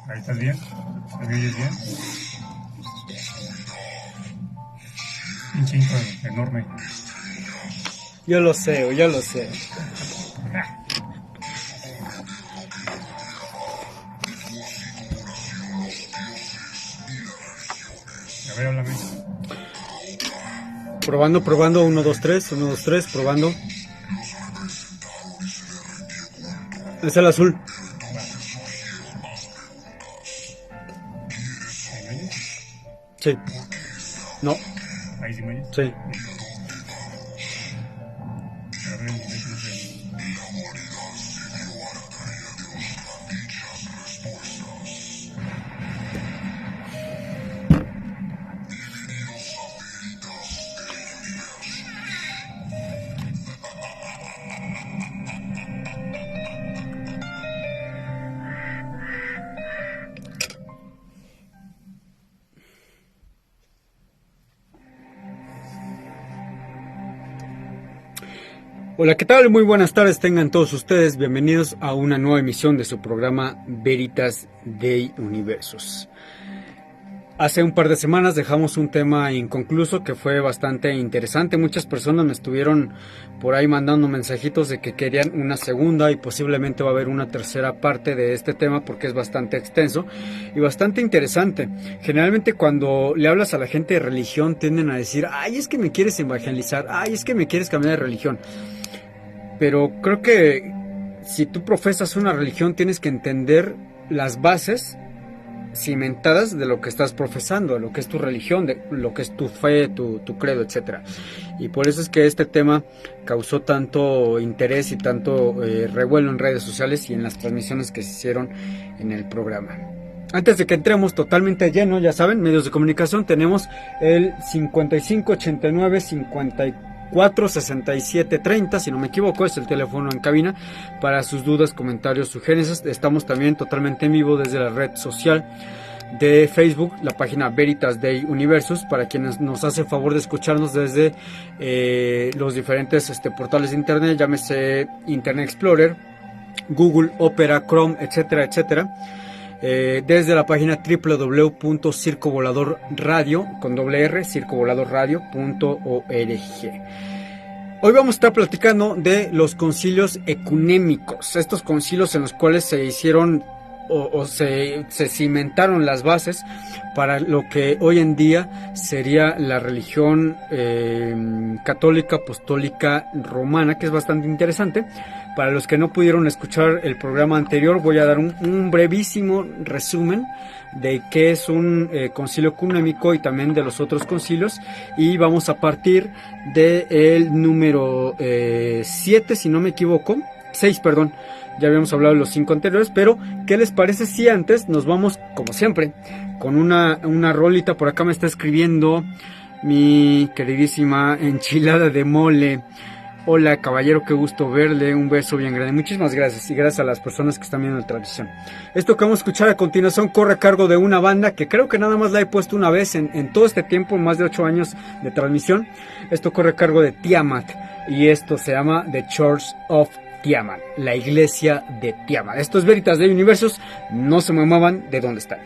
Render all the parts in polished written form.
Ahí estás bien. ¿Me oyes bien? Pinche intro enorme. Yo lo sé, yo lo sé. A ver, háblame. Probando, probando, 1, 2, 3, 1, 2, 3, probando. Es el azul. ¿Ahí me oyes? Sí. No, Ahí sí me oyes. sí. A ver, el nivel que no sé. Hola, ¿qué tal? Muy buenas tardes, tengan todos ustedes bienvenidos a una nueva emisión de su programa Veritas de Universos. Hace un par de semanas dejamos un tema inconcluso que fue bastante interesante. Muchas personas me estuvieron por ahí mandando mensajitos de que querían una segunda y posiblemente va a haber una tercera parte de este tema porque es bastante extenso y bastante interesante. Generalmente cuando le hablas a la gente de religión tienden a decir, ay, es que me quieres evangelizar, ay, es que me quieres cambiar de religión. Pero creo que si tú profesas una religión tienes que entender las bases cimentadas de lo que estás profesando, de lo que es tu religión, de lo que es tu fe, tu credo, etcétera. Y por eso es que este tema causó tanto interés y tanto revuelo en redes sociales y en las transmisiones que se hicieron en el programa. Antes de que entremos totalmente lleno, ya saben, medios de comunicación, tenemos el 5589-546730, si no me equivoco, es el teléfono en cabina para sus dudas, comentarios, sugerencias. Estamos también totalmente en vivo desde la red social de Facebook, la página Veritas Day Universus, para quienes nos hace favor de escucharnos desde los diferentes portales de internet, llámese Internet Explorer, Google, Opera, Chrome, etcétera, etcétera. Desde la página www.circovoladorradio con doble R, circovoladorradio.org. Hoy vamos a estar platicando de los concilios ecuménicos, estos concilios en los cuales se hicieron se cimentaron las bases para lo que hoy en día sería la religión católica apostólica romana, que es bastante interesante. Para los que no pudieron escuchar el programa anterior, voy a dar un brevísimo resumen de qué es un concilio ecuménico y también de los otros concilios, y vamos a partir del número 7, si no me equivoco, 6, perdón. Ya habíamos hablado de los 5 anteriores, pero ¿qué les parece si antes nos vamos, como siempre, con una rolita? Por acá me está escribiendo mi queridísima enchilada de mole. Hola, caballero, qué gusto verle, un beso bien grande. Muchísimas gracias, y gracias a las personas que están viendo la transmisión. Esto que vamos a escuchar a continuación corre a cargo de una banda que creo que nada más la he puesto una vez en todo este tiempo, más de 8 años de transmisión. Esto corre a cargo de Tiamat, y esto se llama The Church of Tiamat, la iglesia de Tiamat. Esto es Veritas de Universos, no se me muevan de donde están.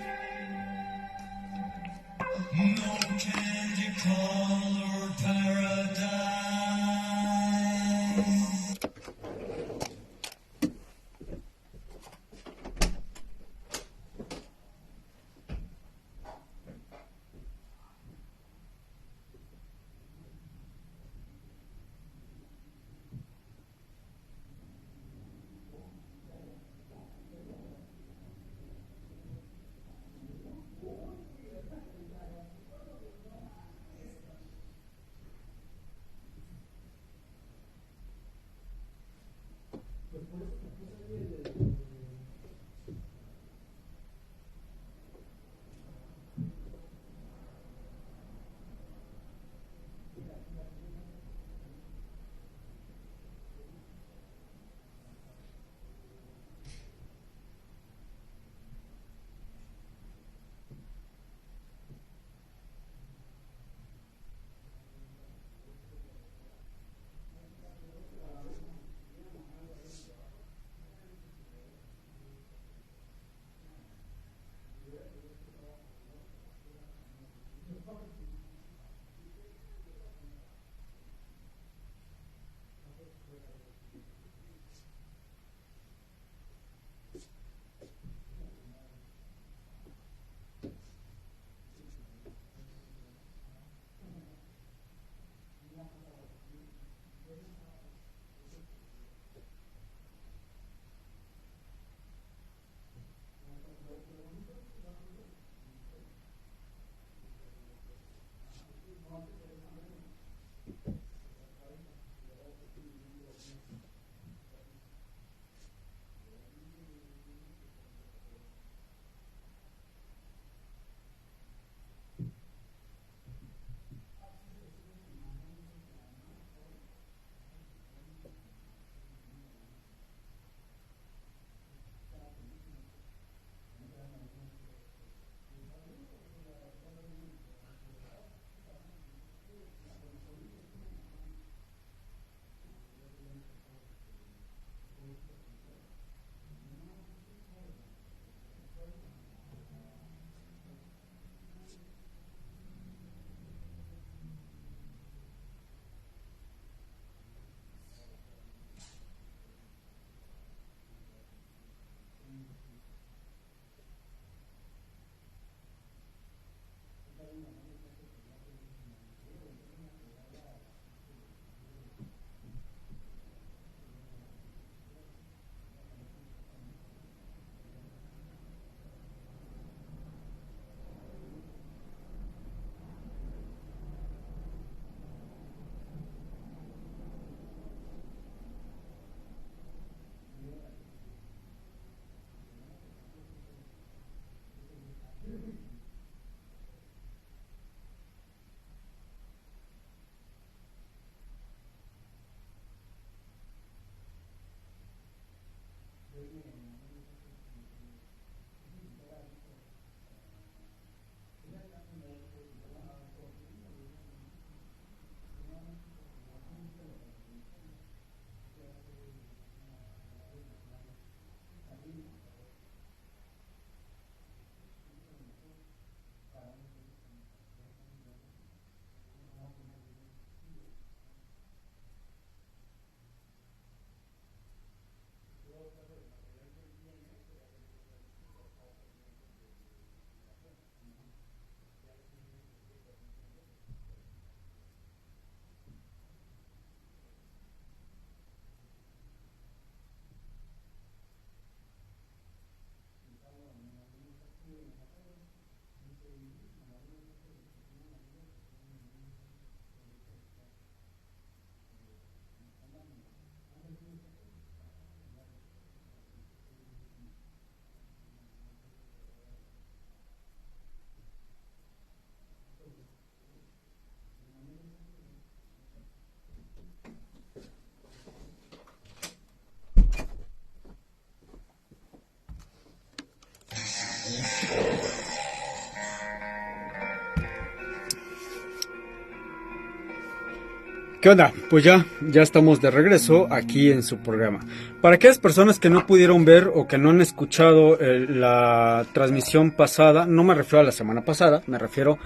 ¿Qué onda? Pues ya estamos de regreso aquí en su programa. Para aquellas personas que no pudieron ver o que no han escuchado la transmisión pasada, no me refiero a la semana pasada, me refiero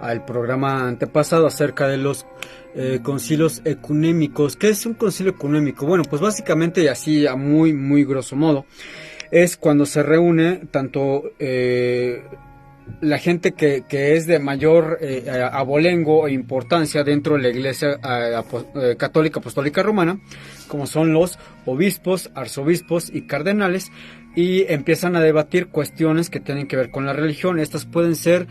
al programa antepasado acerca de los concilios ecuménicos. ¿Qué es un concilio ecuménico? Bueno, pues básicamente y así a muy grosso modo, es cuando se reúne tanto la gente que es de mayor abolengo e importancia dentro de la Iglesia Católica Apostólica Romana, como son los obispos, arzobispos y cardenales, y empiezan a debatir cuestiones que tienen que ver con la religión. Estas pueden ser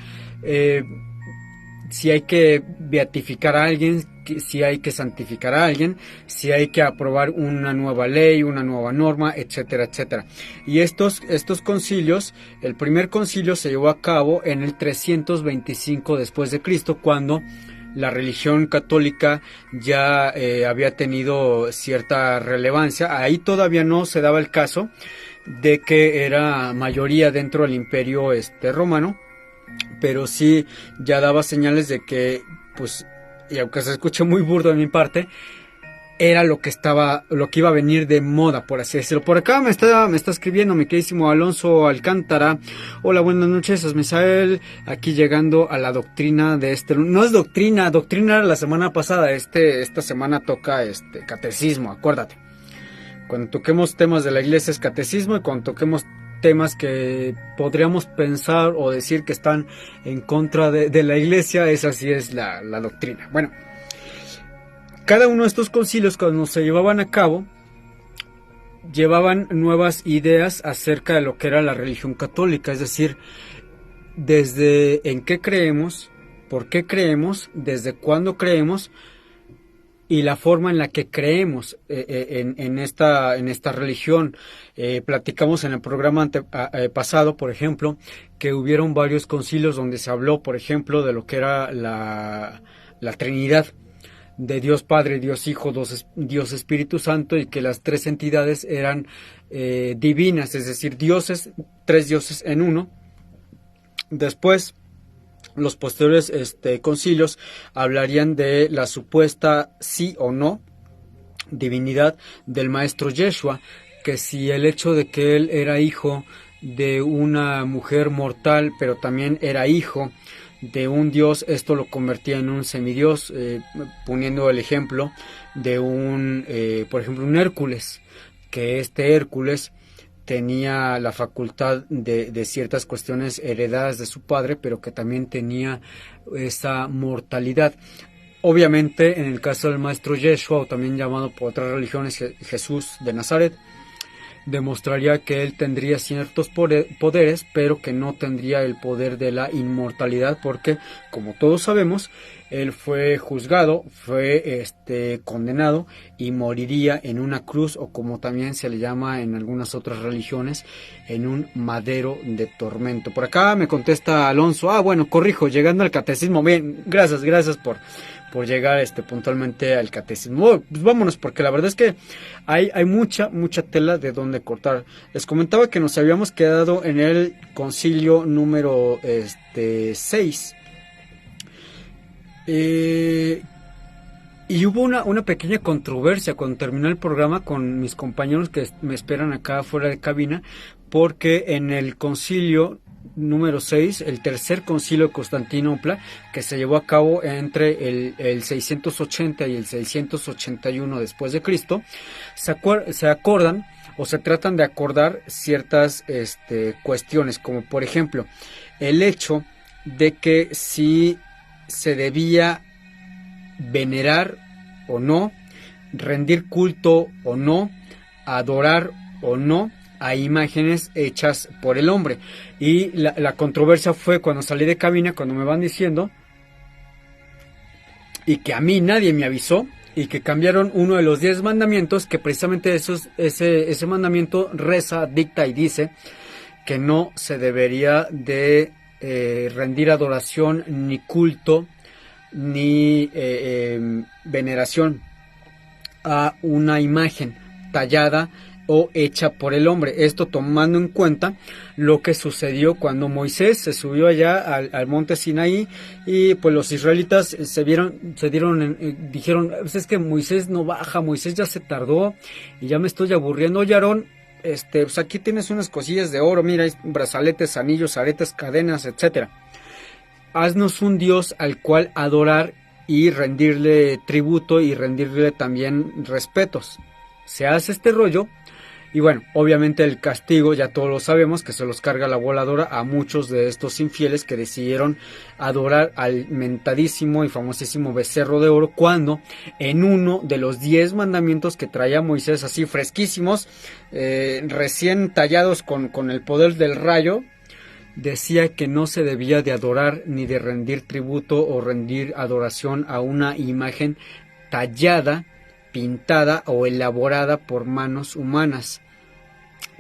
si hay que beatificar a alguien, si hay que santificar a alguien, si hay que aprobar una nueva ley, una nueva norma, etcétera, etcétera. Y estos concilios, el primer concilio se llevó a cabo en el 325 después de Cristo, cuando la religión católica ya había tenido cierta relevancia. Ahí todavía no se daba el caso de que era mayoría dentro del imperio romano, pero sí ya daba señales de que, pues, y aunque se escuche muy burdo de mi parte, era lo que iba a venir de moda, por así decirlo. Por acá me está escribiendo mi queridísimo Alonso Alcántara. Hola, buenas noches, Asmisael, aquí llegando a la doctrina de no es doctrina era la semana pasada, esta semana toca catecismo, acuérdate. Cuando toquemos temas de la iglesia es catecismo, y cuando toquemos temas que podríamos pensar o decir que están en contra de la iglesia, esa sí es la doctrina. Bueno, cada uno de estos concilios, cuando se llevaban a cabo, llevaban nuevas ideas acerca de lo que era la religión católica, es decir, desde en qué creemos, por qué creemos, desde cuándo creemos y la forma en la que creemos en esta religión. Platicamos en el programa pasado, por ejemplo, que hubieron varios concilios donde se habló, por ejemplo, de lo que era la Trinidad, de Dios Padre, Dios Hijo, Dios Espíritu Santo, y que las tres entidades eran divinas, es decir, dioses, tres dioses en uno. Después, los posteriores concilios hablarían de la supuesta sí o no divinidad del maestro Yeshua, que si el hecho de que él era hijo de una mujer mortal, pero también era hijo de un dios, esto lo convertía en un semidios, poniendo el ejemplo de por ejemplo, un Hércules, que Hércules tenía la facultad de ciertas cuestiones heredadas de su padre, pero que también tenía esa mortalidad. Obviamente, en el caso del maestro Yeshua, o también llamado por otras religiones Jesús de Nazaret, demostraría que él tendría ciertos poderes, pero que no tendría el poder de la inmortalidad, porque, como todos sabemos, él fue juzgado, fue condenado y moriría en una cruz, o como también se le llama en algunas otras religiones, en un madero de tormento. Por acá me contesta Alonso, bueno, corrijo, llegando al catecismo. Bien, gracias por llegar puntualmente al catecismo. Pues vámonos, porque la verdad es que hay mucha tela de donde cortar. Les comentaba que nos habíamos quedado en el concilio número 6. Y hubo una pequeña controversia cuando terminó el programa con mis compañeros que me esperan acá fuera de cabina, porque en el concilio número 6, el tercer concilio de Constantinopla, que se llevó a cabo entre el 680 y el 681 después de Cristo, se acordan o se tratan de acordar ciertas cuestiones, como por ejemplo el hecho de que si se debía venerar o no, rendir culto o no, adorar o no a imágenes hechas por el hombre. Y la controversia fue cuando salí de cabina, cuando me van diciendo, y que a mí nadie me avisó, y que cambiaron uno de los 10 mandamientos, que precisamente ese mandamiento reza, dicta y dice que no se debería de rendir adoración, ni culto, ni veneración a una imagen tallada o hecha por el hombre. Esto tomando en cuenta lo que sucedió cuando Moisés se subió allá al monte Sinaí, y pues los israelitas dijeron, pues es que Moisés no baja, Moisés ya se tardó y ya me estoy aburriendo. Oye, Aarón, pues aquí tienes unas cosillas de oro, mira, hay brazaletes, anillos, aretes, cadenas, etcétera. Haznos un Dios al cual adorar y rendirle tributo y rendirle también respetos. Se hace este rollo, y bueno, obviamente el castigo ya todos lo sabemos, que se los carga la voladora a muchos de estos infieles que decidieron adorar al mentadísimo y famosísimo becerro de oro, cuando en uno de los 10 mandamientos que traía Moisés, así fresquísimos, recién tallados con el poder del rayo, decía que no se debía de adorar ni de rendir tributo o rendir adoración a una imagen tallada, pintada o elaborada por manos humanas.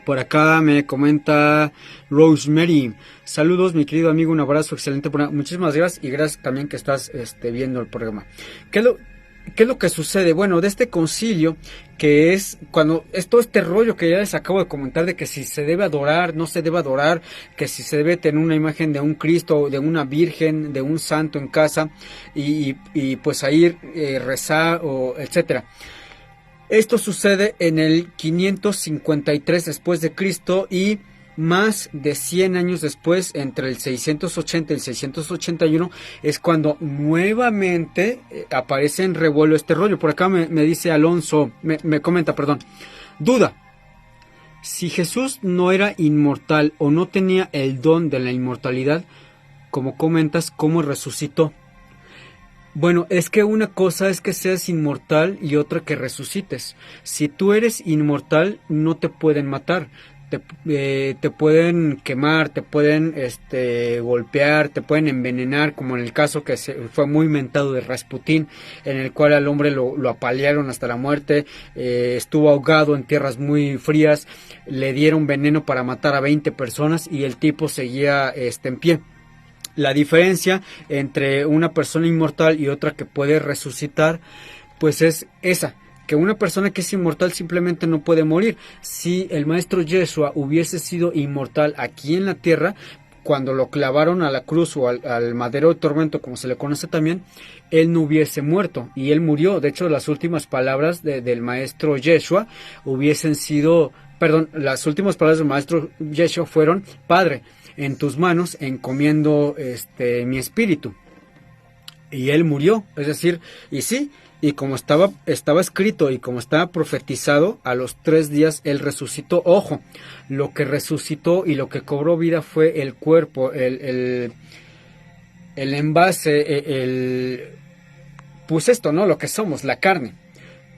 Por acá me comenta Rosemary, saludos mi querido amigo, un abrazo, excelente programa. Muchísimas gracias, y gracias también que estás viendo el programa. ¿Qué es lo que sucede? Bueno, de este concilio, que es cuando es todo este rollo que ya les acabo de comentar, de que si se debe adorar, no se debe adorar, que si se debe tener una imagen de un Cristo, de una Virgen, de un santo en casa, y pues ahí rezar, o etcétera. Esto sucede en el 553 después de Cristo y más de 100 años después, entre el 680 y el 681, es cuando nuevamente aparece en revuelo este rollo. Por acá me dice Alonso, me comenta, perdón. Duda: si Jesús no era inmortal o no tenía el don de la inmortalidad, como comentas, ¿cómo resucitó? Bueno, es que una cosa es que seas inmortal y otra que resucites. Si tú eres inmortal, no te pueden matar. Te pueden quemar, te pueden golpear, te pueden envenenar, como en el caso que fue muy mentado de Rasputín, en el cual al hombre lo apalearon hasta la muerte, estuvo ahogado en tierras muy frías, le dieron veneno para matar a 20 personas y el tipo seguía en pie. La diferencia entre una persona inmortal y otra que puede resucitar, pues es esa, que una persona que es inmortal simplemente no puede morir. Si el maestro Yeshua hubiese sido inmortal aquí en la tierra, cuando lo clavaron a la cruz o al madero de tormento, como se le conoce también, él no hubiese muerto y él murió. De hecho, las últimas palabras del maestro Yeshua hubiesen sido, las últimas palabras del maestro Yeshua fueron: Padre, en tus manos encomiendo mi espíritu. Y él murió, es decir, y sí, y como estaba escrito y como estaba profetizado, a los 3 días él resucitó. Ojo, lo que resucitó y lo que cobró vida fue el cuerpo, el envase, pues esto, ¿no? Lo que somos, la carne.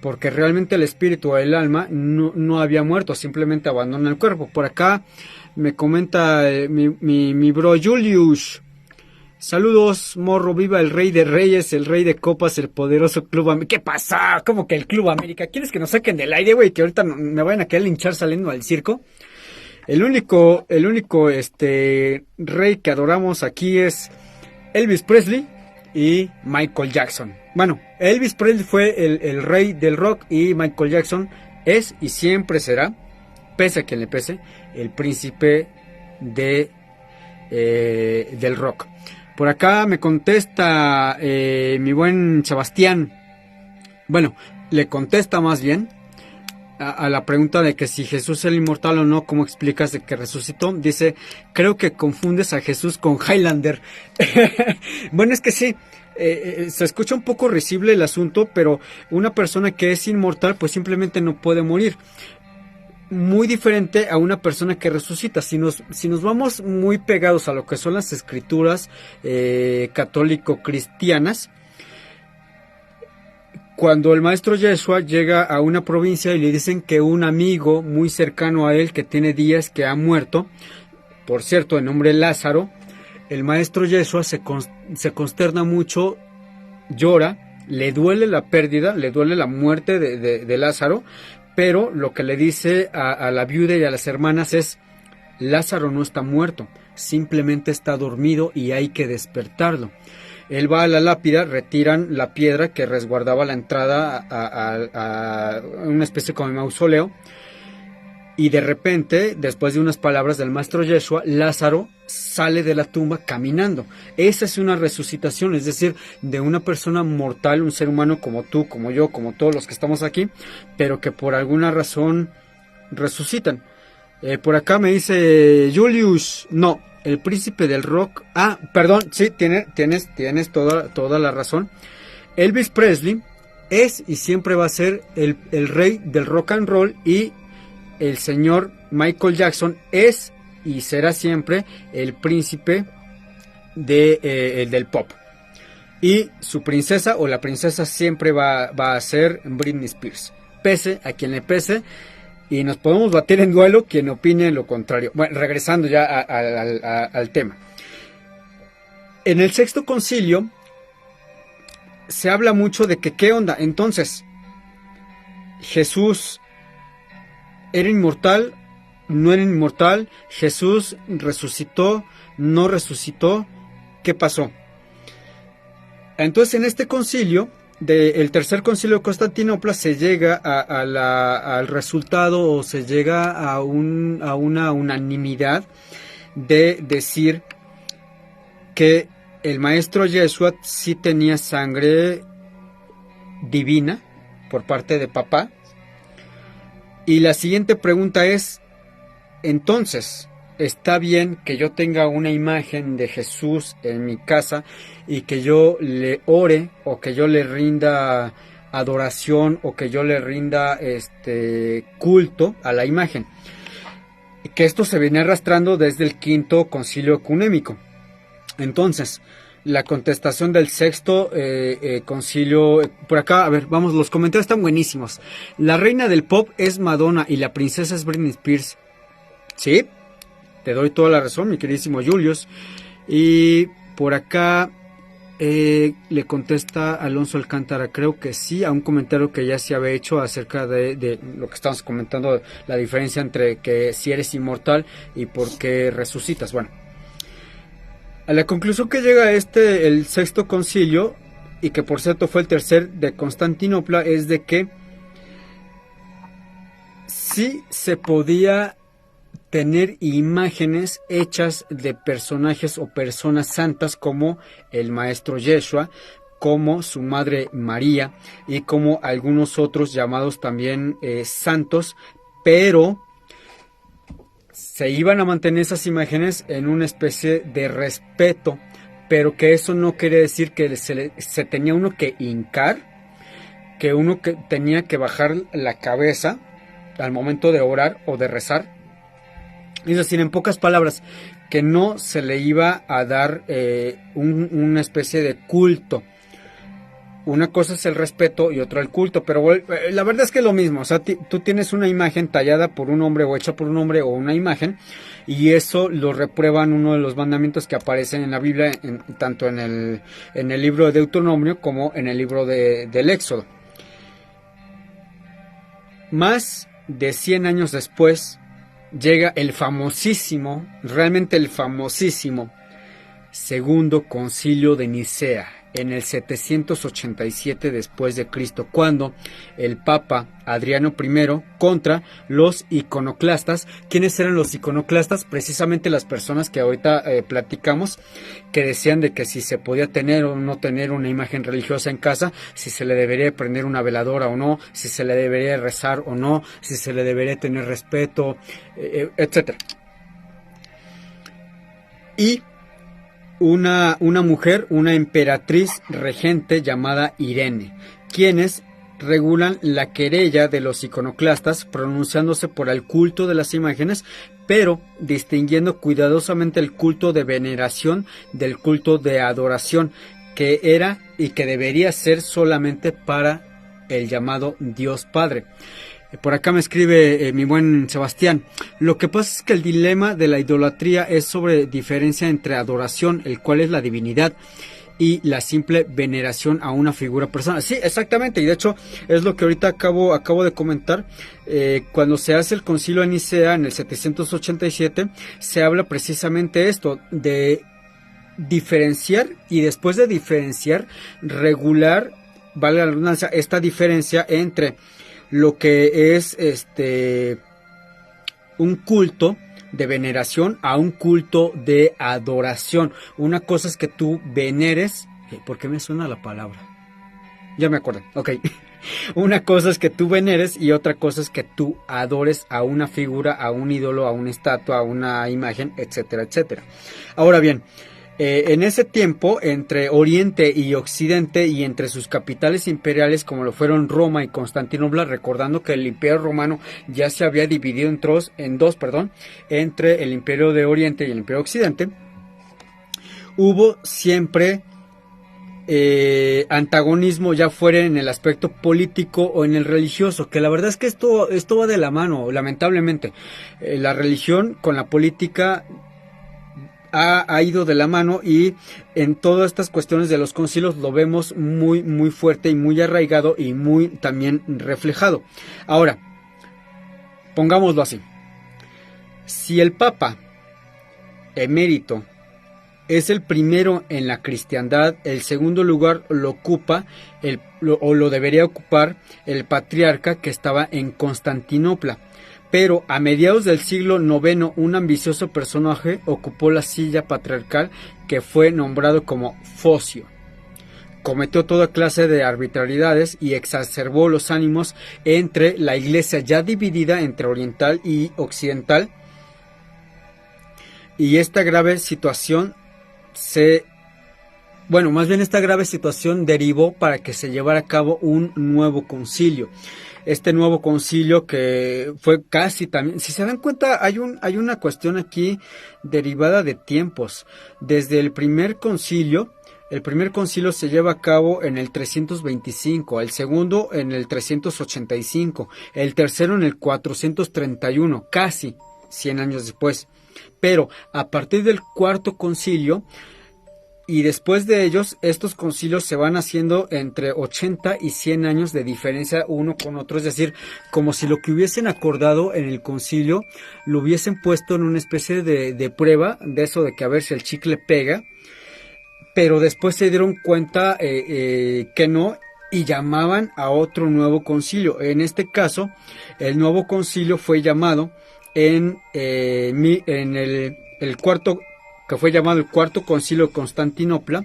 Porque realmente el espíritu o el alma no había muerto, simplemente abandona el cuerpo. Por acá me comenta mi bro Julius. Saludos, morro, viva el rey de reyes, el rey de copas, el poderoso Club América. ¿Qué pasa? ¿Cómo que el Club América? ¿Quieres que nos saquen del aire, güey? Que ahorita me vayan a querer linchar saliendo al circo. El único rey que adoramos aquí es Elvis Presley y Michael Jackson. Bueno, Elvis Presley fue el rey del rock y Michael Jackson es y siempre será, pese a quien le pese, el príncipe del rock. Por acá me contesta mi buen Sebastián. Bueno, le contesta más bien a la pregunta de que si Jesús era inmortal o no, ¿cómo explicas de que resucitó? Dice: creo que confundes a Jesús con Highlander. Bueno, es que sí, se escucha un poco risible el asunto, pero una persona que es inmortal pues simplemente no puede morir. Muy diferente a una persona que resucita. Si nos vamos muy pegados a lo que son las escrituras católico-cristianas, cuando el maestro Yeshua llega a una provincia y le dicen que un amigo muy cercano a él, que tiene días que ha muerto, por cierto, de nombre Lázaro, el maestro Yeshua se consterna mucho, llora, le duele la pérdida, le duele la muerte de Lázaro, pero lo que le dice a la viuda y a las hermanas es: Lázaro no está muerto, simplemente está dormido y hay que despertarlo. Él va a la lápida, retiran la piedra que resguardaba la entrada a una especie como de mausoleo, y de repente, después de unas palabras del maestro Yeshua, Lázaro sale de la tumba caminando. Esa es una resucitación, es decir, de una persona mortal, un ser humano como tú, como yo, como todos los que estamos aquí, pero que por alguna razón resucitan. Por acá me dice Julius, no, el príncipe del rock. Ah, perdón, sí, tienes toda la razón. Elvis Presley es y siempre va a ser el rey del rock and roll, y el señor Michael Jackson es y será siempre el príncipe del pop. Y su princesa o la princesa siempre va a ser Britney Spears, pese a quien le pese, y nos podemos batir en duelo quien opine lo contrario. Bueno, regresando ya al tema. En el Sexto Concilio se habla mucho de que qué onda. Entonces, Jesús ¿era inmortal? ¿No era inmortal? ¿Jesús resucitó? ¿No resucitó? ¿Qué pasó? Entonces, en este concilio, el tercer concilio de Constantinopla, se llega al resultado, o se llega a una unanimidad de decir que el maestro Yeshua sí tenía sangre divina por parte de papá, Y la siguiente pregunta es, entonces, ¿está bien que yo tenga una imagen de Jesús en mi casa y que yo le ore o que yo le rinda adoración o que yo le rinda culto a la imagen? Que esto se viene arrastrando desde el quinto concilio ecuménico. Entonces, la contestación del sexto concilio, por acá, a ver, vamos, los comentarios están buenísimos. La reina del pop es Madonna y la princesa es Britney Spears. Sí, te doy toda la razón, mi queridísimo Julius. Y por acá le contesta Alonso Alcántara, creo que sí, a un comentario que ya se había hecho acerca de lo que estamos comentando, la diferencia entre que si eres inmortal y por qué resucitas. Bueno, a la conclusión que llega el sexto concilio, y que por cierto fue el tercer de Constantinopla, es de que sí se podía tener imágenes hechas de personajes o personas santas como el maestro Yeshua, como su madre María y como algunos otros llamados también santos, pero se iban a mantener esas imágenes en una especie de respeto, pero que eso no quiere decir que se tenía uno que hincar, que uno que tenía que bajar la cabeza al momento de orar o de rezar. Es decir, en pocas palabras, que no se le iba a dar una especie de culto. Una cosa es el respeto y otra el culto, pero la verdad es que es lo mismo. O sea, tú tienes una imagen tallada por un hombre o hecha por un hombre o una imagen, y eso lo reprueban uno de los mandamientos que aparecen en la Biblia, tanto en el libro de Deuteronomio como en el libro del Éxodo. Más de 100 años después llega el famosísimo, realmente el famosísimo Segundo Concilio de Nicea, en el 787 después de Cristo, cuando el Papa Adriano I contra los iconoclastas. ¿Quiénes eran los iconoclastas? Precisamente las personas que ahorita platicamos, que decían de que si se podía tener o no tener una imagen religiosa en casa, si se le debería prender una veladora o no, si se le debería rezar o no, si se le debería tener respeto, etc. Y una mujer, una emperatriz regente llamada Irene, quienes regulan la querella de los iconoclastas, pronunciándose por el culto de las imágenes, pero distinguiendo cuidadosamente el culto de veneración del culto de adoración, que era y que debería ser solamente para el llamado Dios Padre. Por acá me escribe mi buen Sebastián: lo que pasa es que el dilema de la idolatría es sobre diferencia entre adoración, el cual es la divinidad, y la simple veneración a una figura personal. Sí, exactamente, y de hecho es lo que ahorita acabo de comentar. Cuando se hace el concilio de Nicea en el 787, se habla precisamente esto, de diferenciar, y después de diferenciar, regular, vale la redundancia, esta diferencia entre lo que es un culto de veneración a un culto de adoración. Una cosa es que tú veneres, ¿por qué me suena la palabra? Ya me acordé, ok. Una cosa es que tú veneres y otra cosa es que tú adores a una figura, a un ídolo, a una estatua, a una imagen, etcétera, etcétera. Ahora bien, en ese tiempo, entre Oriente y Occidente, y entre sus capitales imperiales como lo fueron Roma y Constantinopla, recordando que el Imperio Romano ya se había dividido en dos, entre el Imperio de Oriente y el Imperio de Occidente, hubo siempre antagonismo, ya fuera en el aspecto político o en el religioso, que la verdad es que esto va de la mano, lamentablemente. La religión con la política ha ido de la mano, y en todas estas cuestiones de los concilios lo vemos muy muy fuerte y muy arraigado y muy también reflejado. Ahora, pongámoslo así: si el Papa emérito es el primero en la cristiandad, el segundo lugar lo ocupa lo debería ocupar el patriarca que estaba en Constantinopla. Pero a mediados del siglo IX, un ambicioso personaje ocupó la silla patriarcal, que fue nombrado como Focio. cometió toda clase de arbitrariedades y exacerbó los ánimos entre la iglesia ya dividida entre oriental y occidental. Y esta grave situación esta grave situación derivó para que se llevara a cabo un nuevo concilio. Este nuevo concilio que fue casi también, si se dan cuenta, hay una cuestión aquí derivada de tiempos. Desde el primer concilio se lleva a cabo en el 325, el segundo en el 385, el tercero en el 431, casi 100 años después. Pero a partir del cuarto concilio y después de ellos, estos concilios se van haciendo entre 80 y 100 años de diferencia uno con otro, es decir, como si lo que hubiesen acordado en el concilio lo hubiesen puesto en una especie de prueba, de eso de que a ver si el chicle pega, pero después se dieron cuenta que no, y llamaban a otro nuevo concilio. En este caso, el nuevo concilio fue llamado en el cuarto, que fue llamado el Cuarto Concilio de Constantinopla,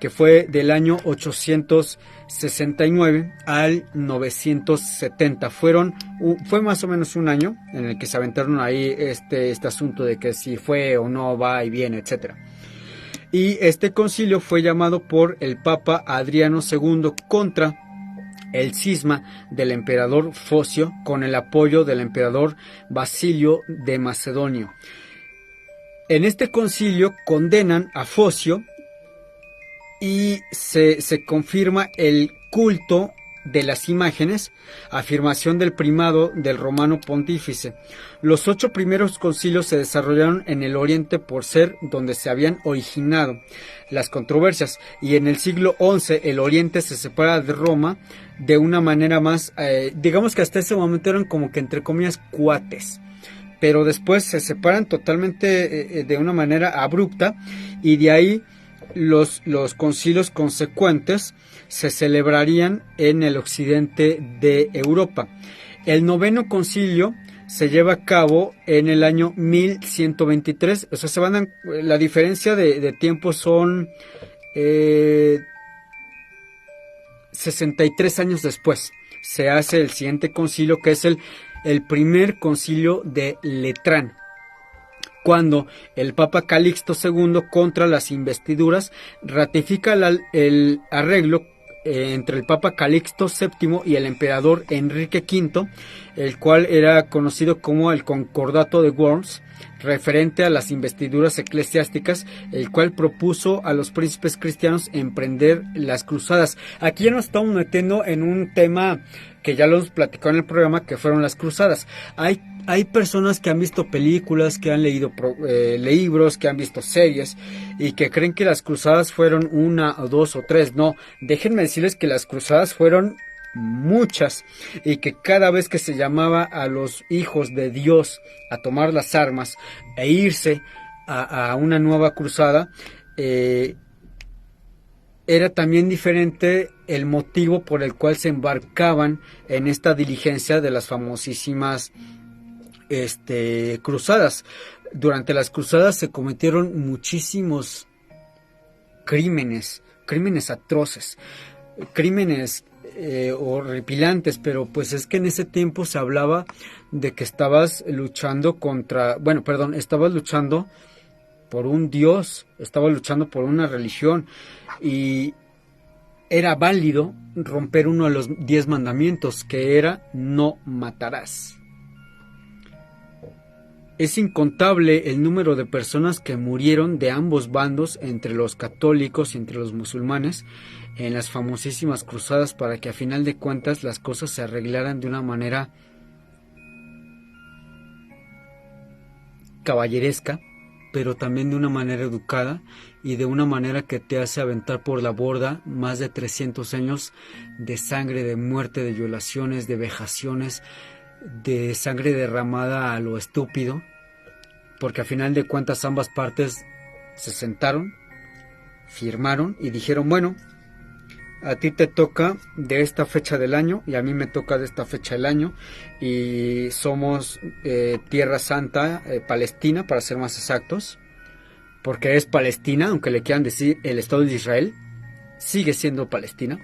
que fue del año 869 al 970. Fue más o menos un año en el que se aventaron ahí este asunto de que si fue o no, va y viene, etcétera. Y este concilio fue llamado por el Papa Adriano II contra el cisma del emperador Focio, con el apoyo del emperador Basilio de Macedonio. En este concilio condenan a Focio y se confirma el culto de las imágenes, afirmación del primado del romano pontífice. Los 8 primeros concilios se desarrollaron en el Oriente por ser donde se habían originado las controversias, y en el siglo XI el Oriente se separa de Roma de una manera más, digamos que hasta ese momento eran como que entre comillas cuates, pero después se separan totalmente de una manera abrupta, y de ahí los concilios consecuentes se celebrarían en el occidente de Europa. El noveno concilio se lleva a cabo en el año 1123, o sea, la diferencia de tiempo son 63 años después. Se hace el siguiente concilio, que es el primer concilio de Letrán, cuando el Papa Calixto II, contra las investiduras, ratifica el arreglo entre el Papa Calixto VII y el emperador Enrique V, el cual era conocido como el Concordato de Worms, referente a las investiduras eclesiásticas, el cual propuso a los príncipes cristianos emprender las cruzadas. Aquí ya nos estamos metiendo en un tema que ya lo hemos platicado en el programa, que fueron las cruzadas. Hay personas que han visto películas, que han leído libros, que han visto series y que creen que las cruzadas fueron 1 o 2 o 3. No, déjenme decirles que las cruzadas fueron muchas, y que cada vez que se llamaba a los hijos de Dios a tomar las armas e irse a una nueva cruzada, era también diferente el motivo por el cual se embarcaban en esta diligencia de las famosísimas cruzadas. Durante las cruzadas se cometieron muchísimos crímenes atroces, crímenes horripilantes, pero pues es que en ese tiempo se hablaba de que estabas luchando por un Dios, estabas luchando por una religión, y era válido romper uno de los 10 mandamientos, que era no matarás. Es incontable el número de personas que murieron de ambos bandos, entre los católicos y entre los musulmanes, en las famosísimas cruzadas, para que a final de cuentas las cosas se arreglaran de una manera caballeresca, pero también de una manera educada, y de una manera que te hace aventar por la borda más de 300 años de sangre, de muerte, de violaciones, de vejaciones, de sangre derramada a lo estúpido, porque a final de cuentas ambas partes se sentaron, firmaron y dijeron: bueno, a ti te toca de esta fecha del año y a mí me toca de esta fecha del año, y somos Tierra Santa, Palestina para ser más exactos, porque es Palestina, aunque le quieran decir el Estado de Israel. sigue siendo Palestina.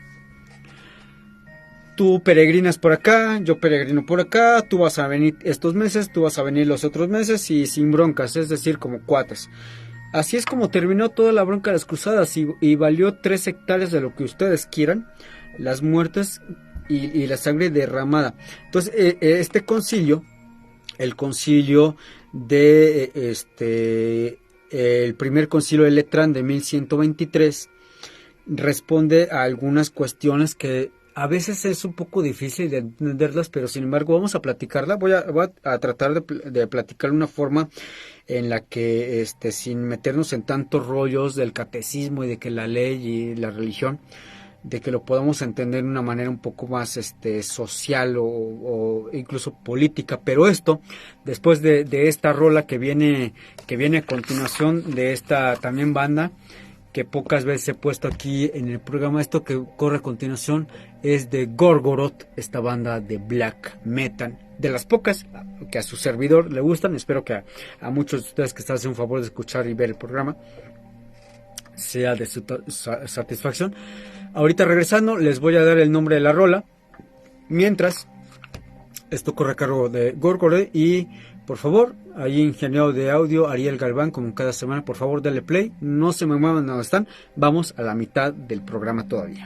Tú peregrinas por acá, yo peregrino por acá, tú vas a venir estos meses, tú vas a venir los otros meses y sin broncas, es decir, como cuates. Así es como terminó toda la bronca de las cruzadas y valió 3 hectáreas de lo que ustedes quieran, las muertes y la sangre derramada. Entonces, este concilio, el concilio de el primer concilio de Letrán de 1123, responde a algunas cuestiones que a veces es un poco difícil de entenderlas, pero sin embargo vamos a platicarla. Voy a tratar de platicar de una forma en la que, sin meternos en tantos rollos del catecismo y de que la ley y la religión, de que lo podamos entender de una manera un poco más social o incluso política. Pero esto, después de esta rola que viene a continuación de esta también banda, que pocas veces he puesto aquí en el programa, esto que corre a continuación es de Gorgoroth, esta banda de black metal, de las pocas que a su servidor le gustan. Espero que a muchos de ustedes que están haciendo un favor de escuchar y ver el programa sea de su satisfacción. Ahorita regresando les voy a dar el nombre de la rola, mientras esto corre a cargo de Gorgoroth. Y por favor, ahí ingeniero de audio Ariel Galván, como cada semana, por favor dale play, no se me muevan donde están, vamos a la mitad del programa todavía.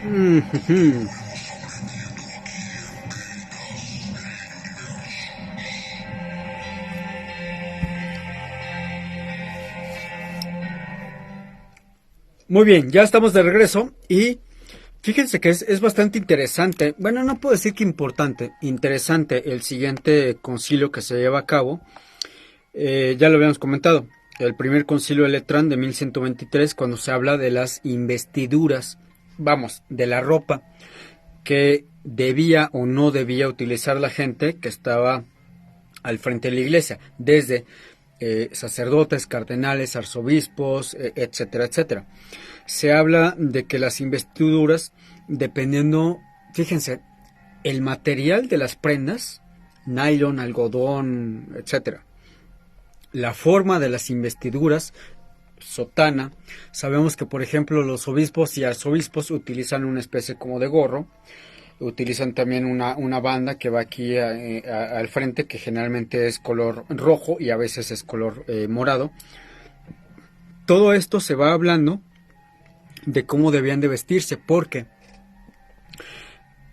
Ujujú. Muy bien, ya estamos de regreso y fíjense que es bastante interesante, bueno, no puedo decir que importante, interesante el siguiente concilio que se lleva a cabo. Ya lo habíamos comentado, el primer concilio de Letrán de 1123, cuando se habla de las investiduras, vamos, de la ropa que debía o no debía utilizar la gente que estaba al frente de la iglesia, desde sacerdotes, cardenales, arzobispos, etcétera, etcétera. Se habla de que las investiduras, dependiendo, fíjense, el material de las prendas, nylon, algodón, etcétera, la forma de las investiduras, sotana, sabemos que por ejemplo los obispos y arzobispos utilizan una especie como de gorro, utilizan también una banda que va aquí al frente, que generalmente es color rojo y a veces es color morado. Todo esto se va hablando de cómo debían de vestirse, porque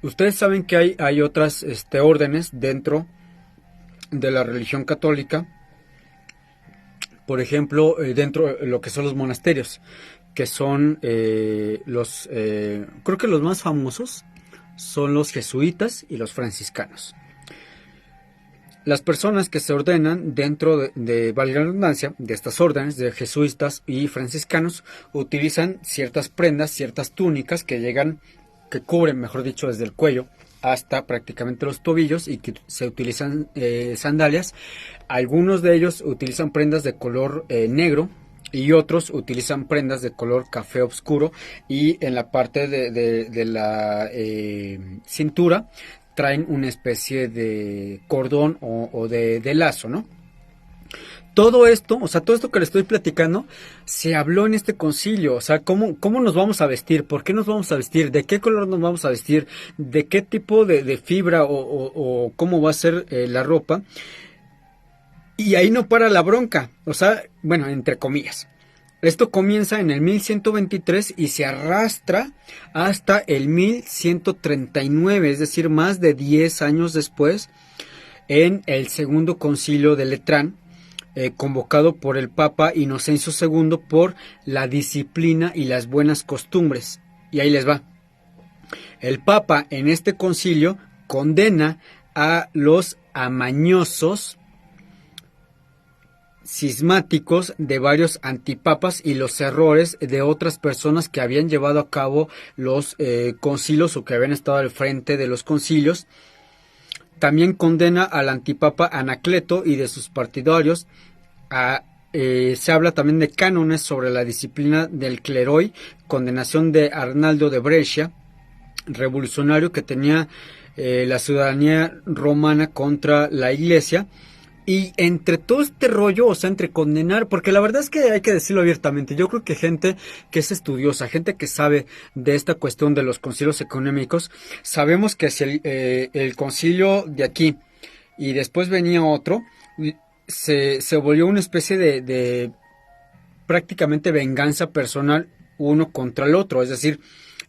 ustedes saben que hay otras órdenes dentro de la religión católica, por ejemplo, dentro de lo que son los monasterios, que son creo que los más famosos son los jesuitas y los franciscanos. Las personas que se ordenan dentro valga la redundancia, de estas órdenes de jesuitas y franciscanos, utilizan ciertas prendas, ciertas túnicas que cubren, mejor dicho, desde el cuello hasta prácticamente los tobillos, y que se utilizan sandalias. Algunos de ellos utilizan prendas de color negro y otros utilizan prendas de color café oscuro, y en la parte de la cintura traen una especie de cordón o de lazo, ¿no? Todo esto, o sea, todo esto que le estoy platicando, se habló en este concilio. O sea, ¿cómo nos vamos a vestir? ¿Por qué nos vamos a vestir? ¿De qué color nos vamos a vestir? ¿De qué tipo de fibra o cómo va a ser la ropa? Y ahí no para la bronca. O sea, bueno, entre comillas. Esto comienza en el 1123 y se arrastra hasta el 1139, es decir, más de 10 años después, en el segundo concilio de Letrán, convocado por el Papa Inocencio II por la disciplina y las buenas costumbres. Y ahí les va. El Papa en este concilio condena a los amañosos cismáticos de varios antipapas y los errores de otras personas que habían llevado a cabo los concilios o que habían estado al frente de los concilios. También condena al antipapa Anacleto y de sus partidarios. Se habla también de cánones sobre la disciplina del cleroi, condenación de Arnaldo de Brescia, revolucionario que tenía la ciudadanía romana contra la iglesia. Y entre todo este rollo, o sea, entre condenar, porque la verdad es que hay que decirlo abiertamente, yo creo que gente que es estudiosa, gente que sabe de esta cuestión de los concilios económicos, sabemos que si el concilio de aquí y después venía otro, se volvió una especie de prácticamente venganza personal uno contra el otro. Es decir,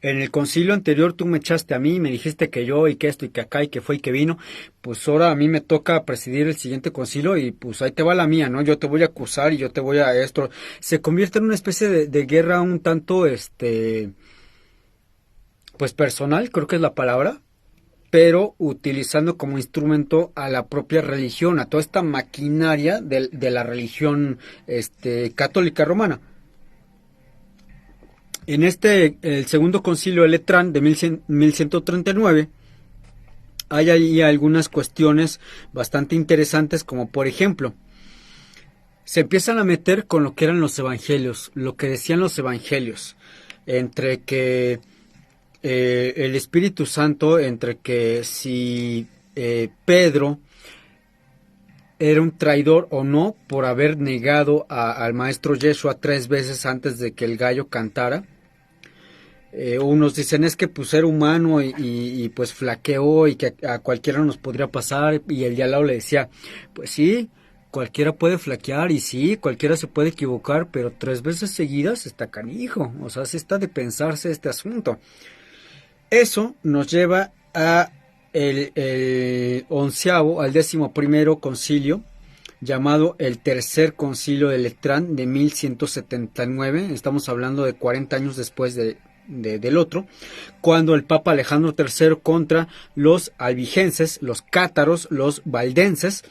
en el concilio anterior tú me echaste a mí, me dijiste que yo y que esto y que acá y que fue y que vino, pues ahora a mí me toca presidir el siguiente concilio y pues ahí te va la mía, ¿no? Yo te voy a acusar y yo te voy a esto. Se convierte en una especie de guerra un tanto, pues personal, creo que es la palabra, pero utilizando como instrumento a la propia religión, a toda esta maquinaria de la religión católica romana. En el segundo concilio de Letrán de 1139, hay ahí algunas cuestiones bastante interesantes, como por ejemplo, se empiezan a meter con lo que eran los evangelios, lo que decían los evangelios, entre que el Espíritu Santo, entre que si Pedro era un traidor o no por haber negado al maestro Yeshua 3 veces antes de que el gallo cantara. Unos dicen es que pues era humano y pues flaqueó y que a cualquiera nos podría pasar, y el de al lado le decía, pues sí, cualquiera puede flaquear y sí, cualquiera se puede equivocar, pero 3 veces seguidas está canijo, o sea, sí está de pensarse este asunto. Eso nos lleva a el 11º concilio, llamado el Tercer Concilio de Letrán de 1179, estamos hablando de 40 años después del otro, cuando el Papa Alejandro III contra los albigenses, los cátaros, los valdenses,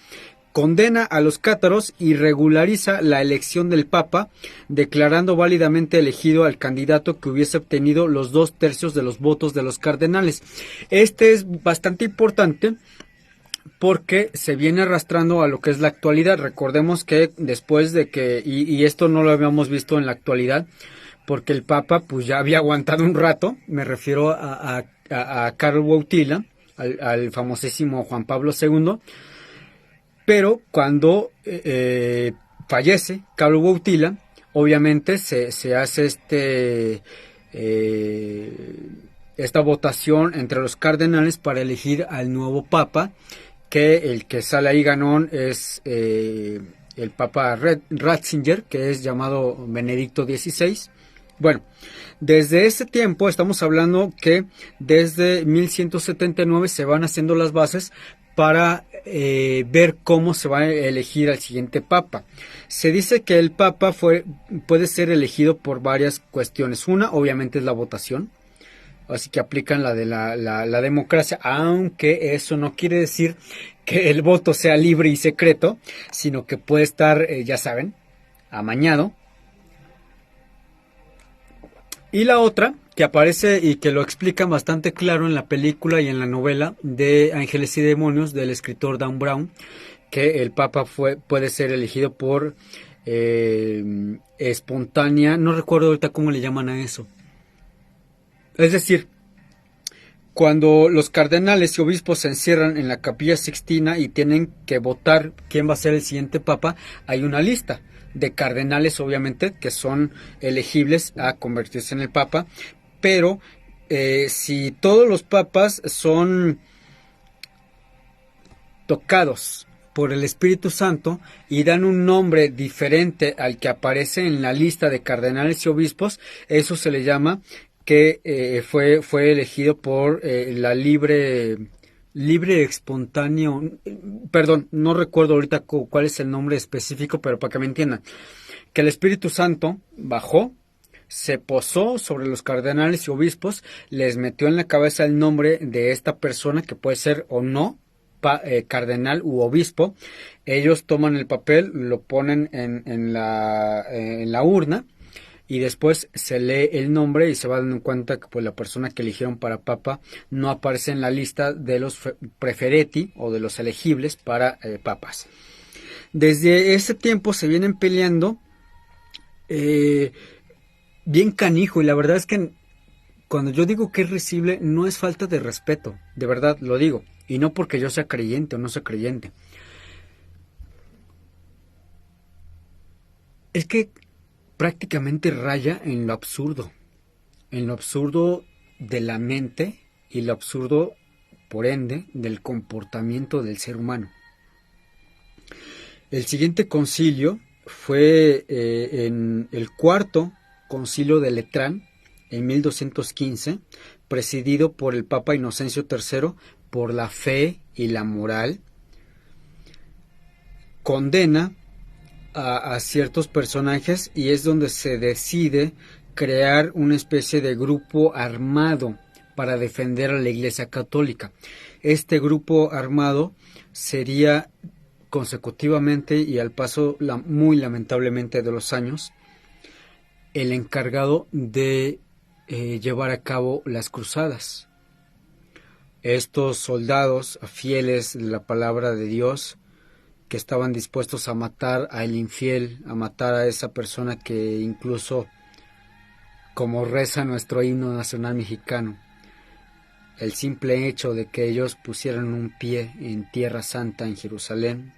condena a los cátaros y regulariza la elección del Papa, declarando válidamente elegido al candidato que hubiese obtenido los 2/3 de los votos de los cardenales. Este es bastante importante porque se viene arrastrando a lo que es la actualidad. Recordemos que después de que, y esto no lo habíamos visto en la actualidad, porque el Papa pues ya había aguantado un rato, me refiero a Karol Wojtyła, al famosísimo Juan Pablo II, pero cuando fallece Karol Wojtyła, obviamente se hace esta votación entre los cardenales para elegir al nuevo Papa, que el que sale ahí ganón es el Papa Ratzinger, que es llamado Benedicto XVI. Bueno, desde ese tiempo estamos hablando que desde 1179 se van haciendo las bases para ver cómo se va a elegir al siguiente papa. Se dice que el papa puede ser elegido por varias cuestiones. Una, obviamente, es la votación. Así que aplican la de la democracia, aunque eso no quiere decir que el voto sea libre y secreto, sino que puede estar, ya saben, amañado. Y la otra, que aparece y que lo explican bastante claro en la película y en la novela de Ángeles y Demonios del escritor Dan Brown, que el Papa puede ser elegido por espontánea, no recuerdo ahorita cómo le llaman a eso. Es decir, cuando los cardenales y obispos se encierran en la Capilla Sixtina y tienen que votar quién va a ser el siguiente papa, hay una lista de cardenales, obviamente, que son elegibles a convertirse en el papa, pero si todos los papas son tocados por el Espíritu Santo y dan un nombre diferente al que aparece en la lista de cardenales y obispos, eso se le llama que fue elegido por la libre espontáneo, perdón, no recuerdo ahorita cuál es el nombre específico, pero para que me entiendan, que el Espíritu Santo bajó, se posó sobre los cardenales y obispos, les metió en la cabeza el nombre de esta persona, que puede ser o no cardenal u obispo. Ellos toman el papel, lo ponen en la urna, y después se lee el nombre y se va dando cuenta que pues la persona que eligieron para papa no aparece en la lista de los prefereti o de los elegibles para papas. Desde ese tiempo se vienen peleando bien canijo, y la verdad es que cuando yo digo que es risible no es falta de respeto, de verdad lo digo, y no porque yo sea creyente o no sea creyente. Es que prácticamente raya en lo absurdo de la mente y lo absurdo, por ende, del comportamiento del ser humano. El siguiente concilio fue en el cuarto concilio de Letrán, en 1215, presidido por el Papa Inocencio III, por la fe y la moral, condena a ciertos personajes y es donde se decide crear una especie de grupo armado para defender a la Iglesia Católica. Este grupo armado sería consecutivamente y al paso muy lamentablemente de los años el encargado de llevar a cabo las cruzadas. Estos soldados fieles de la palabra de Dios, que estaban dispuestos a matar al infiel, a matar a esa persona que incluso, como reza nuestro himno nacional mexicano, el simple hecho de que ellos pusieran un pie en Tierra Santa, en Jerusalén,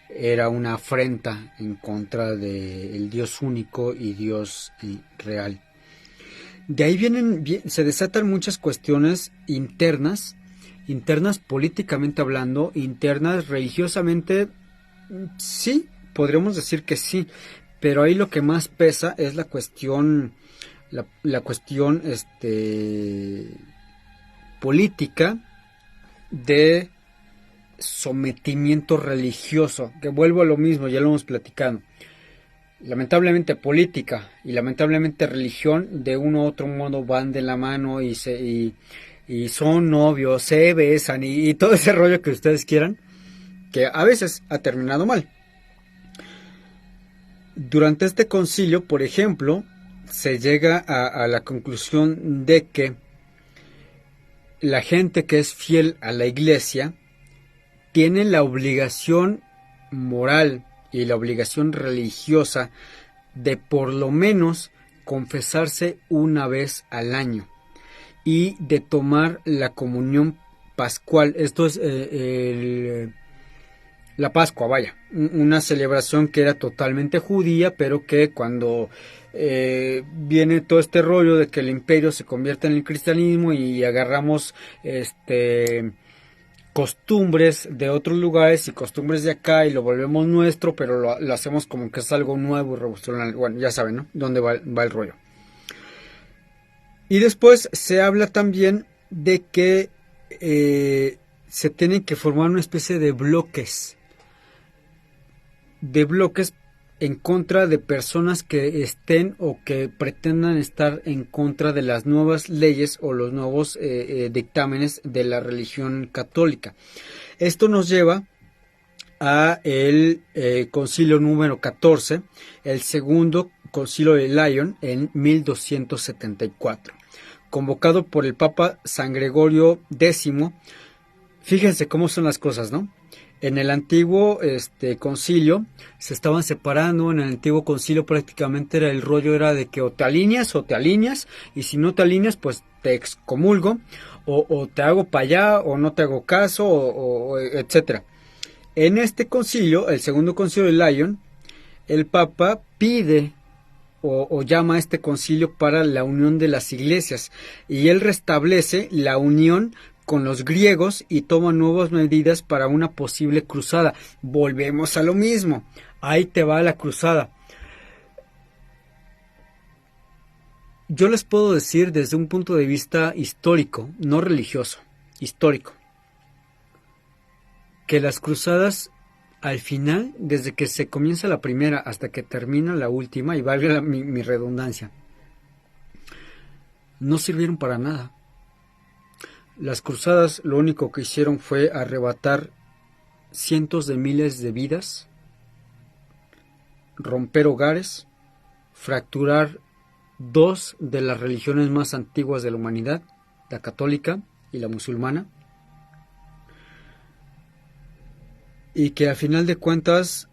era una afrenta en contra del Dios único y Dios real. De ahí se desatan muchas cuestiones internas políticamente hablando, internas religiosamente, sí, podríamos decir que sí, pero ahí lo que más pesa es la cuestión política de sometimiento religioso, que vuelvo a lo mismo, ya lo hemos platicado. Lamentablemente política y lamentablemente religión de uno u otro modo van de la mano y son novios, se besan y todo ese rollo que ustedes quieran, que a veces ha terminado mal. Durante este concilio, por ejemplo, se llega a la conclusión de que la gente que es fiel a la Iglesia tiene la obligación moral y la obligación religiosa de por lo menos confesarse una vez al año y de tomar la comunión pascual. Esto es la Pascua, vaya, una celebración que era totalmente judía, pero que cuando viene todo este rollo de que el imperio se convierte en el cristianismo y agarramos costumbres de otros lugares y costumbres de acá y lo volvemos nuestro, pero lo hacemos como que es algo nuevo y revolucionario. Bueno, ya saben, ¿no? ¿Dónde va el rollo? Y después se habla también de que se tienen que formar una especie de bloques en contra de personas que estén o que pretendan estar en contra de las nuevas leyes o los nuevos dictámenes de la religión católica. Esto nos lleva a el concilio número 14, el segundo concilio de Lyon en 1274, convocado por el Papa San Gregorio X. Fíjense cómo son las cosas, ¿no? En el antiguo concilio se estaban separando. En el antiguo concilio prácticamente el rollo era de que o te alineas, y si no te alineas pues te excomulgo, o te hago para allá, o no te hago caso, o etcétera. En este concilio, el segundo concilio de Lyon, el Papa pide o llama a este concilio para la unión de las iglesias, y él restablece la unión con los griegos y toma nuevas medidas para una posible cruzada. Volvemos a lo mismo. Ahí te va la cruzada. Yo les puedo decir desde un punto de vista histórico, no religioso, histórico, que las cruzadas al final, desde que se comienza la primera hasta que termina la última, y valga mi redundancia, no sirvieron para nada. Las cruzadas lo único que hicieron fue arrebatar cientos de miles de vidas, romper hogares, fracturar dos de las religiones más antiguas de la humanidad, la católica y la musulmana, y que al final de cuentas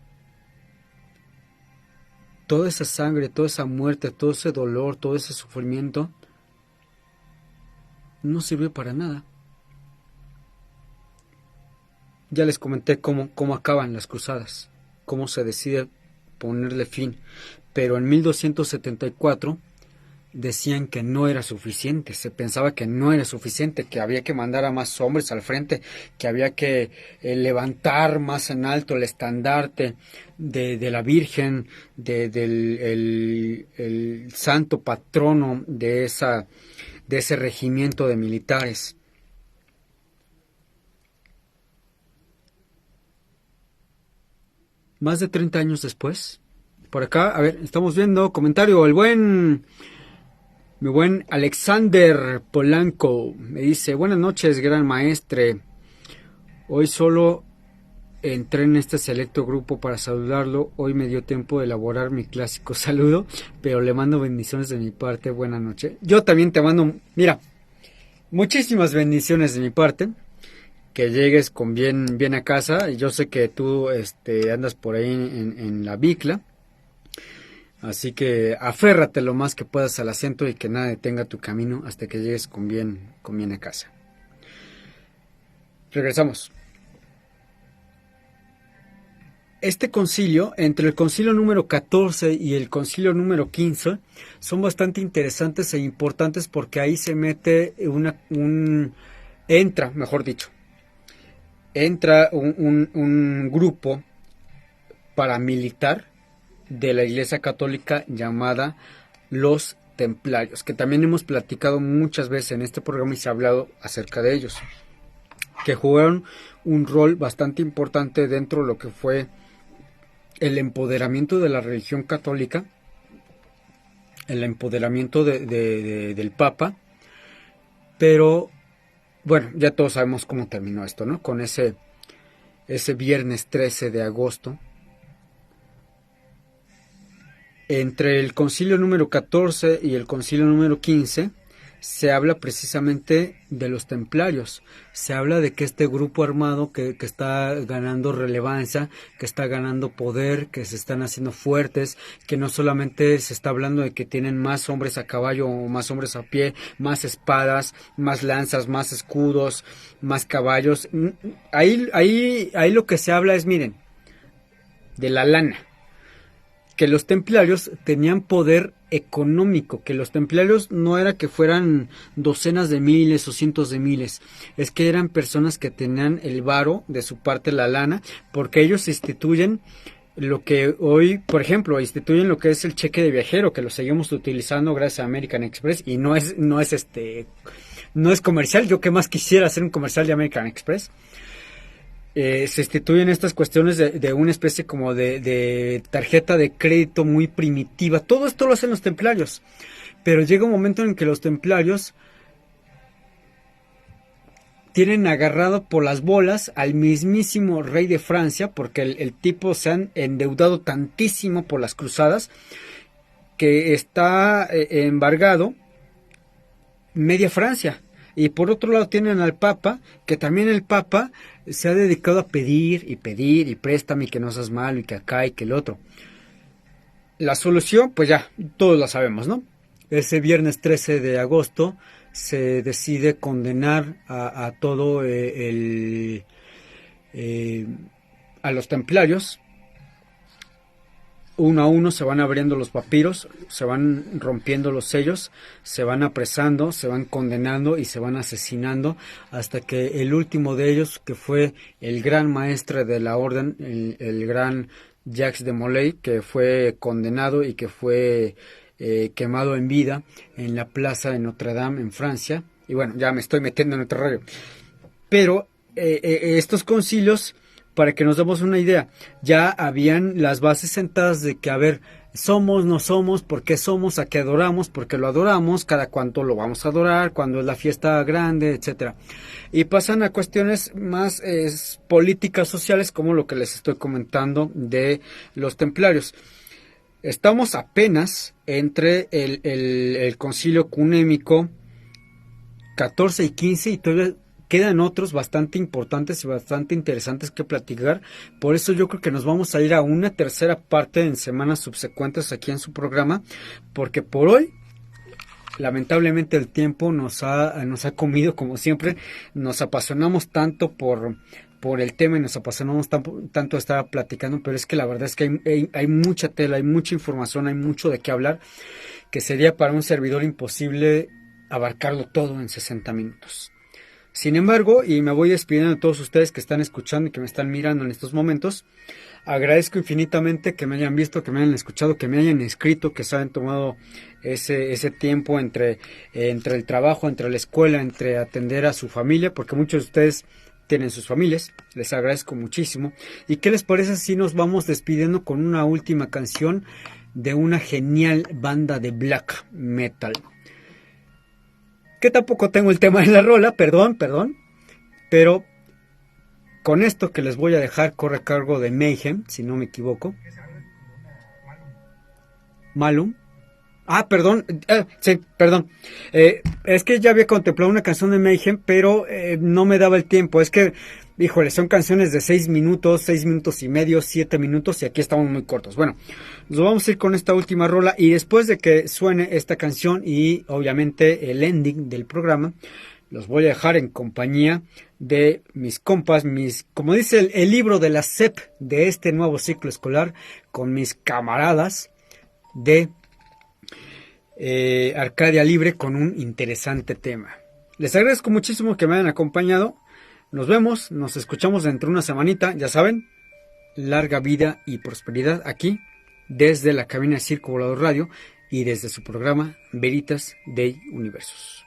toda esa sangre, toda esa muerte, todo ese dolor, todo ese sufrimiento no sirvió para nada. Ya les comenté cómo acaban las cruzadas, cómo se decide ponerle fin, pero en 1274 decían que no era suficiente, se pensaba que no era suficiente, que había que mandar a más hombres al frente, que había que levantar más en alto el estandarte de la Virgen, del el santo patrono de ese regimiento de militares. Más de 30 años después, por acá, a ver, estamos viendo comentario, mi buen Alexander Polanco me dice: buenas noches, gran maestre. Hoy solo entré en este selecto grupo para saludarlo. Hoy me dio tiempo de elaborar mi clásico saludo, pero le mando bendiciones de mi parte. Buenas noches. Yo también te mando, mira, muchísimas bendiciones de mi parte. Que llegues con bien a casa. Yo sé que tú andas por ahí en la bicla. Así que aférrate lo más que puedas al asiento y que nada detenga tu camino hasta que llegues con bien a casa. Regresamos. Este concilio, entre el concilio número 14 y el concilio número 15, son bastante interesantes e importantes porque ahí se mete entra un grupo paramilitar de la Iglesia Católica llamada los Templarios, que también hemos platicado muchas veces en este programa y se ha hablado acerca de ellos, que jugaron un rol bastante importante dentro de lo que fue el empoderamiento de la religión católica, el empoderamiento del Papa, pero bueno, ya todos sabemos cómo terminó esto, ¿no? Con ese viernes 13 de agosto. Entre el concilio número 14 y el concilio número 15 se habla precisamente de los templarios. Se habla de que este grupo armado que está ganando relevancia, que está ganando poder, que se están haciendo fuertes, que no solamente se está hablando de que tienen más hombres a caballo o más hombres a pie, más espadas, más lanzas, más escudos, más caballos. Ahí lo que se habla es, miren, de la lana. Que los templarios tenían poder económico, que los templarios no era que fueran docenas de miles o cientos de miles, es que eran personas que tenían el varo de su parte, la lana, porque ellos instituyen lo que hoy, por ejemplo, instituyen lo que es el cheque de viajero, que lo seguimos utilizando gracias a American Express, y no es comercial. Yo que más quisiera hacer un comercial de American Express. Se instituyen estas cuestiones de una especie como de tarjeta de crédito muy primitiva. Todo esto lo hacen los templarios, pero llega un momento en que los templarios tienen agarrado por las bolas al mismísimo rey de Francia, porque el tipo se han endeudado tantísimo por las cruzadas que está embargado media Francia. Y por otro lado tienen al Papa, que también el Papa se ha dedicado a pedir y préstame y que no seas malo y que acá y que el otro. La solución, pues ya, todos la sabemos, ¿no? Ese viernes 13 de agosto se decide condenar a todo a los templarios. Uno a uno se van abriendo los papiros, se van rompiendo los sellos, se van apresando, se van condenando y se van asesinando hasta que el último de ellos, que fue el gran maestre de la orden, el gran Jacques de Molay, que fue condenado y que fue quemado en vida en la plaza de Notre Dame en Francia. Y bueno, ya me estoy metiendo en otro rollo. Pero estos concilios, para que nos demos una idea, ya habían las bases sentadas de que, a ver, somos, no somos, por qué somos, a qué adoramos, por qué lo adoramos, cada cuánto lo vamos a adorar, cuando es la fiesta grande, etcétera. Y pasan a cuestiones más políticas, sociales, como lo que les estoy comentando de los templarios. Estamos apenas entre el concilio ecuménico 14 y 15 y todavía quedan otros bastante importantes y bastante interesantes que platicar. Por eso yo creo que nos vamos a ir a una tercera parte en semanas subsecuentes aquí en su programa, porque por hoy lamentablemente el tiempo nos ha comido como siempre. Nos apasionamos tanto por el tema y nos apasionamos tanto estar platicando, pero es que la verdad es que hay mucha tela, hay mucha información, hay mucho de qué hablar, que sería para un servidor imposible abarcarlo todo en 60 minutos. Sin embargo, y me voy despidiendo de todos ustedes que están escuchando y que me están mirando en estos momentos, agradezco infinitamente que me hayan visto, que me hayan escuchado, que me hayan escrito, que se hayan tomado ese tiempo entre el trabajo, entre la escuela, entre atender a su familia, porque muchos de ustedes tienen sus familias. Les agradezco muchísimo. ¿Y qué les parece si nos vamos despidiendo con una última canción de una genial banda de black metal? Que tampoco tengo el tema de la rola, perdón, pero con esto que les voy a dejar corre a cargo de Mayhem, si no me equivoco. Malum. Ah, perdón, sí, perdón. Es que ya había contemplado una canción de Mayhem, pero no me daba el tiempo. Es que, híjole, son canciones de 6 minutos y medio, 7 minutos, y aquí estamos muy cortos. Bueno, nos vamos a ir con esta última rola, y después de que suene esta canción y obviamente el ending del programa, los voy a dejar en compañía de mis compas, como dice el libro de la SEP de este nuevo ciclo escolar, con mis camaradas de Arcadia Libre, con un interesante tema. Les agradezco muchísimo que me hayan acompañado. Nos vemos, nos escuchamos dentro de una semanita. Ya saben, larga vida y prosperidad aquí desde la cabina de Circo Volador Radio y desde su programa Veritas Dei Universos.